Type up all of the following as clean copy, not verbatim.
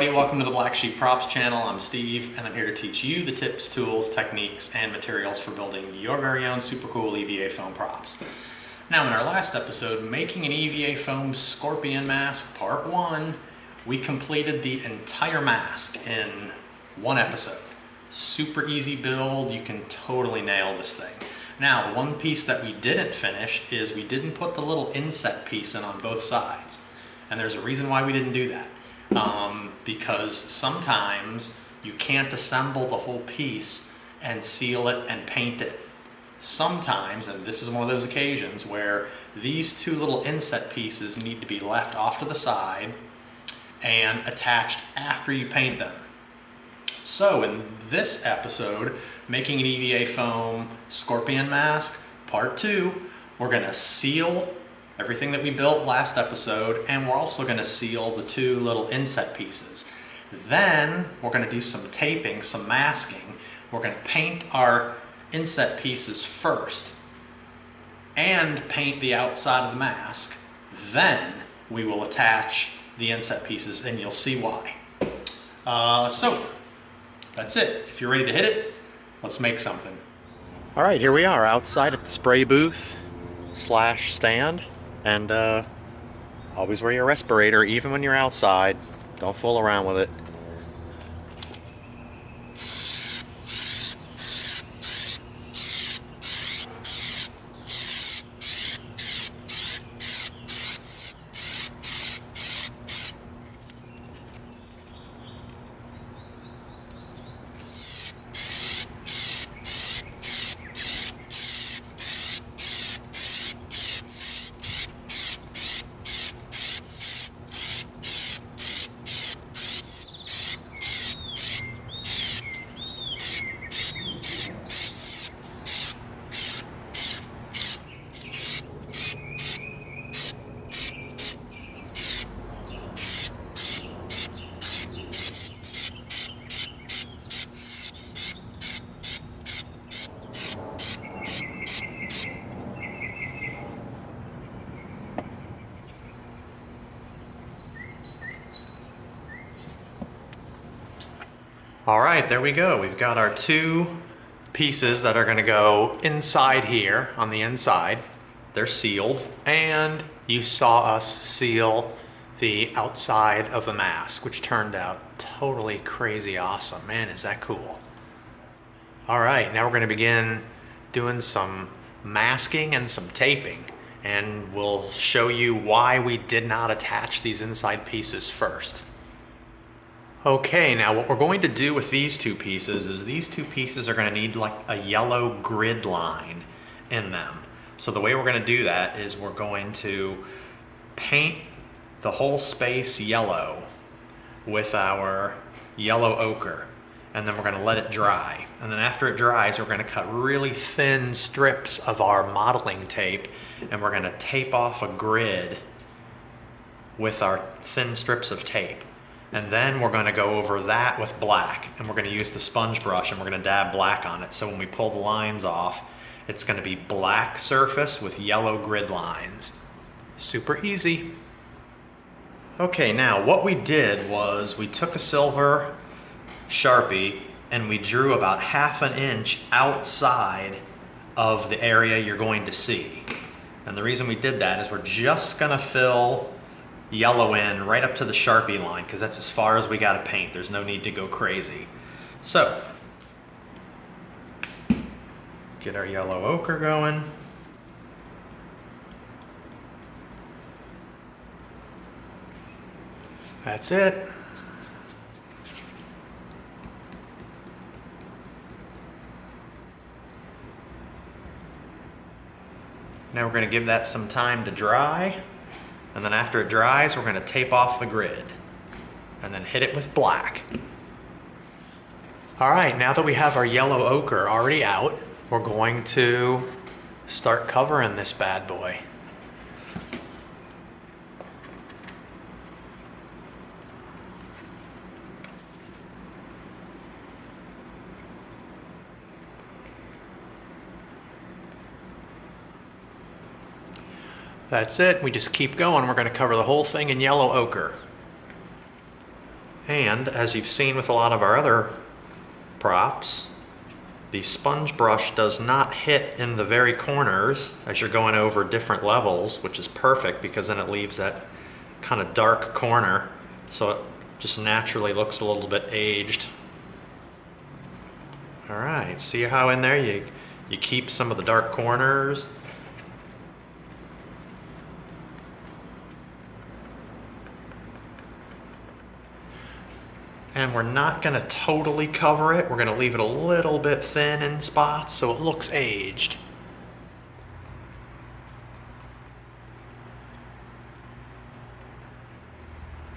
everybody, welcome to the Black Sheep Props channel. I'm Steve and I'm here to teach you the tips, tools, techniques, and materials for building your very own super cool EVA foam props. Now in our last episode, making an EVA foam scorpion mask part 1, we completed the entire mask in one episode. Super easy build, you can totally nail this thing. Now the one piece that we didn't finish is we didn't put the little inset piece in on both sides. And there's a reason why we didn't do that. Because sometimes you can't assemble the whole piece and seal it and paint it. Sometimes, and this is one of those occasions, where these two little inset pieces need to be left off to the side and attached after you paint them. So in this episode, making an EVA foam scorpion mask, part 2, we're going to seal everything that we built last episode, and we're also going to seal the two little inset pieces. Then we're going to do some taping, some masking. We're going to paint our inset pieces first and paint the outside of the mask. Then we will attach the inset pieces and you'll see why. So that's it. If you're ready to hit it, let's make something. All right, here we are outside at the spray booth / stand. And always wear your respirator, even when you're outside. Don't fool around with it. All right, there we go. We've got our two pieces that are going to go inside here on the inside. They're sealed, and you saw us seal the outside of the mask, which turned out totally crazy awesome. Man, is that cool. All right, now we're going to begin doing some masking and some taping, and we'll show you why we did not attach these inside pieces first. Okay, now what we're going to do with these two pieces is these two pieces are going to need like a yellow grid line in them. So the way we're going to do that is we're going to paint the whole space yellow with our yellow ochre, and then we're going to let it dry. And then after it dries, we're going to cut really thin strips of our modeling tape, and we're going to tape off a grid with our thin strips of tape. And then we're going to go over that with black, and we're going to use the sponge brush and we're going to dab black on it. So when we pull the lines off, it's going to be black surface with yellow grid lines. Super easy. Okay, now what we did was we took a silver Sharpie and we drew about ½ an inch outside of the area you're going to see. And the reason we did that is we're just going to fill yellow in right up to the Sharpie line, because that's as far as we got to paint. There's no need to go crazy. So get our yellow ochre going. That's it. Now we're going to give that some time to dry. And then after it dries, we're going to tape off the grid and then hit it with black. All right, now that we have our yellow ochre already out, we're going to start covering this bad boy. That's it. We just keep going. We're going to cover the whole thing in yellow ochre. And as you've seen with a lot of our other props, the sponge brush does not hit in the very corners as you're going over different levels, which is perfect because then it leaves that kind of dark corner, so it just naturally looks a little bit aged. All right, see how in there you keep some of the dark corners? And we're not gonna totally cover it. We're gonna leave it a little bit thin in spots so it looks aged.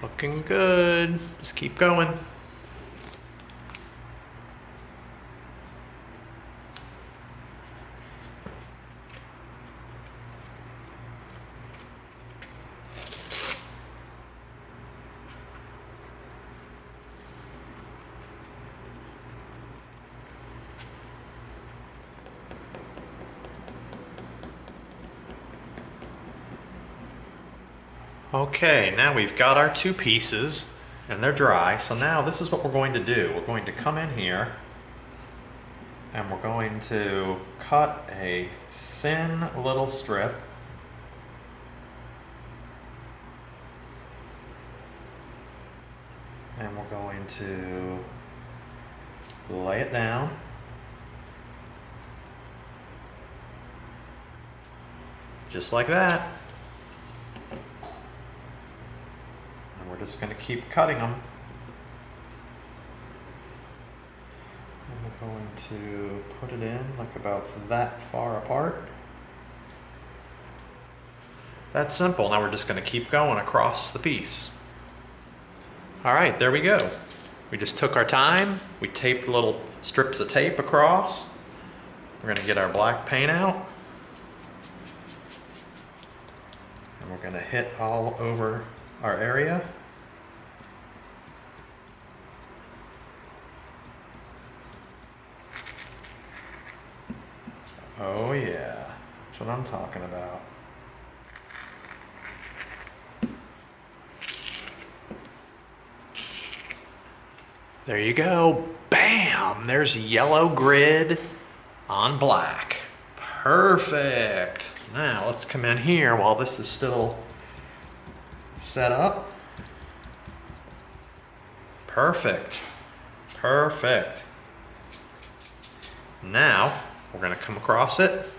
Looking good. Just keep going. Okay, now we've got our two pieces and they're dry. So now this is what we're going to do. We're going to come in here and we're going to cut a thin little strip. And we're going to lay it down. Just like that. And we're just going to keep cutting them. And we're going to put it in like about that far apart. That's simple. Now we're just going to keep going across the piece. All right, there we go. We just took our time. We taped little strips of tape across. We're going to get our black paint out. And we're going to hit all over our area. Oh yeah, that's what I'm talking about. There you go. Bam! There's yellow grid on black. Perfect. Now let's come in here while this is still set up. Perfect. Perfect. Now we're going to come across it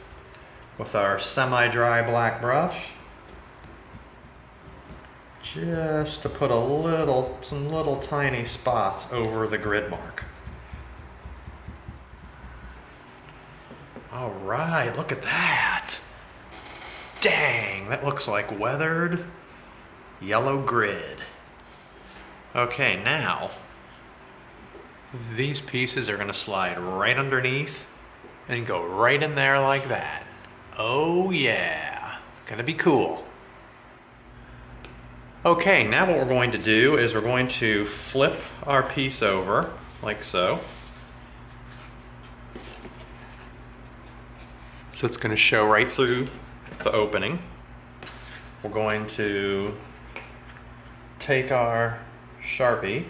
with our semi-dry black brush. Just to put some little tiny spots over the grid mark. All right, look at that. Dang, that looks like weathered yellow grid. Okay, now these pieces are gonna slide right underneath and go right in there like that. Oh yeah, gonna be cool. Okay, now what we're going to do is we're going to flip our piece over, like so. So it's going to show right through the opening. We're going to take our Sharpie.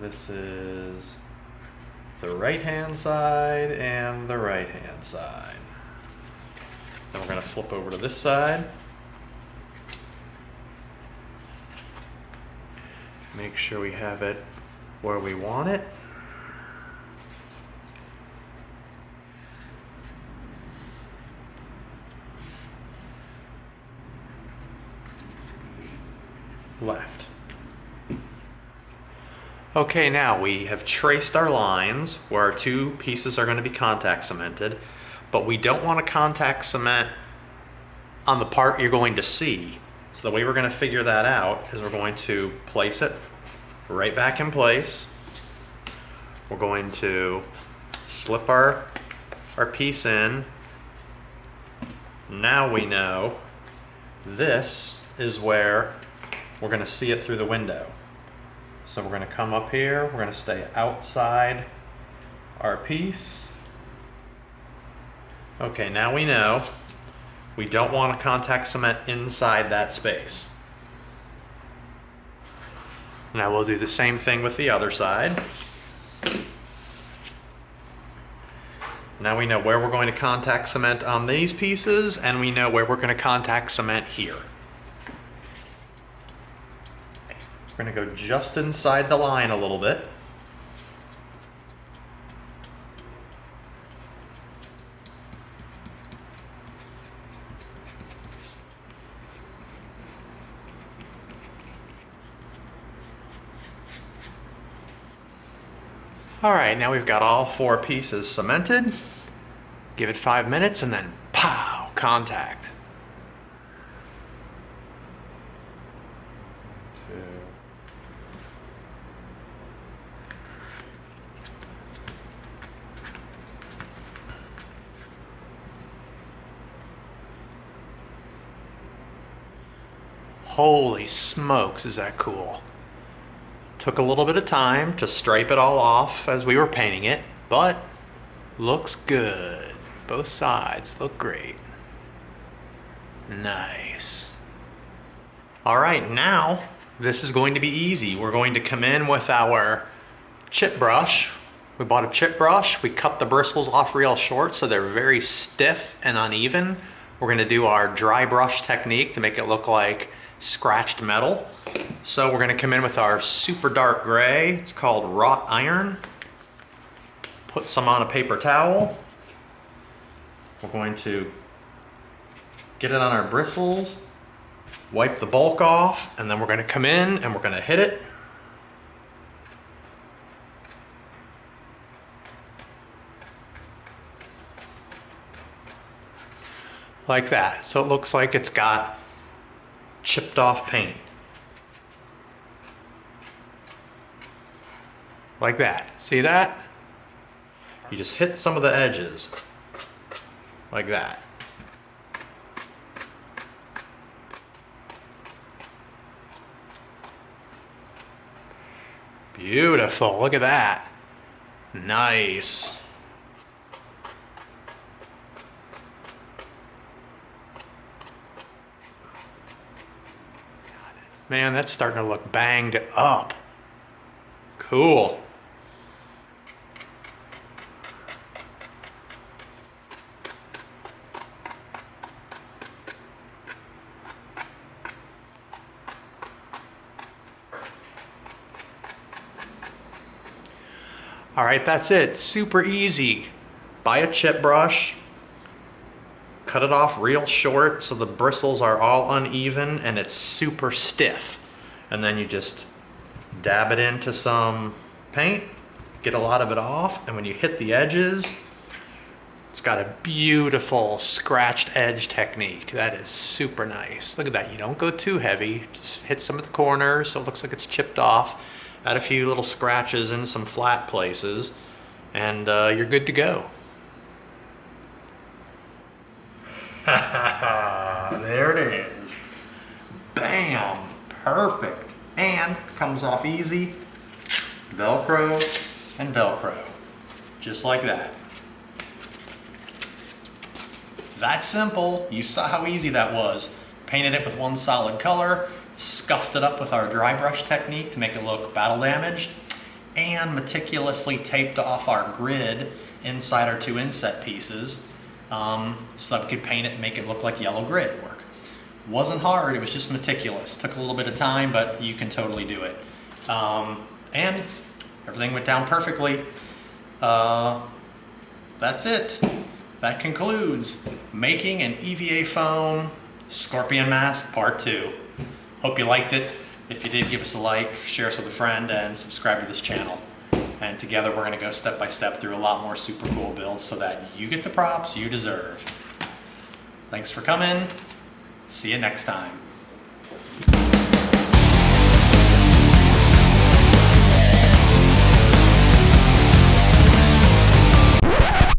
This is the right-hand side and the right-hand side. Then we're going to flip over to this side. Make sure we have it where we want it. Left. Okay, now we have traced our lines where our two pieces are going to be contact cemented. But we don't want to contact cement on the part you're going to see. So the way we're going to figure that out is we're going to place it right back in place. We're going to slip our piece in. Now we know this is where we're going to see it through the window. So we're going to come up here, we're going to stay outside our piece. Okay, now we know we don't want to contact cement inside that space. Now we'll do the same thing with the other side. Now we know where we're going to contact cement on these pieces, and we know where we're going to contact cement here. We're going to go just inside the line a little bit. All right, now we've got all 4 pieces cemented. Give it 5 minutes and then pow, contact. 2. Holy smokes, is that cool? Took a little bit of time to stripe it all off as we were painting it, but looks good. Both sides look great. Nice. All right, now this is going to be easy. We're going to come in with our chip brush. We bought a chip brush. We cut the bristles off real short so they're very stiff and uneven. We're gonna do our dry brush technique to make it look like scratched metal. So we're gonna come in with our super dark gray. It's called wrought iron. Put some on a paper towel. We're going to get it on our bristles, wipe the bulk off, and then we're gonna come in and we're gonna hit it. Like that. So it looks like it's got chipped off paint. Like that. See that? You just hit some of the edges. Like that. Beautiful. Look at that. Nice. Man, that's starting to look banged up. Cool. All right, that's it. Super easy. Buy a chip brush. Cut it off real short so the bristles are all uneven and it's super stiff. And then you just dab it into some paint, get a lot of it off, and when you hit the edges, it's got a beautiful scratched edge technique. That is super nice. Look at that, you don't go too heavy, just hit some of the corners so it looks like it's chipped off, add a few little scratches in some flat places, and you're good to go. There it is. Bam, perfect. And comes off easy. Velcro and Velcro, just like that. That simple. You saw how easy that was. Painted it with one solid color, scuffed it up with our dry brush technique to make it look battle damaged, and meticulously taped off our grid inside our 2 inset pieces. So that we could paint it and make it look like yellow grid work. Wasn't hard, it was just meticulous. Took a little bit of time, but you can totally do it. And everything went down perfectly. That's it. That concludes making an EVA foam scorpion mask part 2. Hope you liked it. If you did, give us a like, share us with a friend, and subscribe to this channel. And together we're gonna go step by step through a lot more super cool builds so that you get the props you deserve. Thanks for coming. See you next time.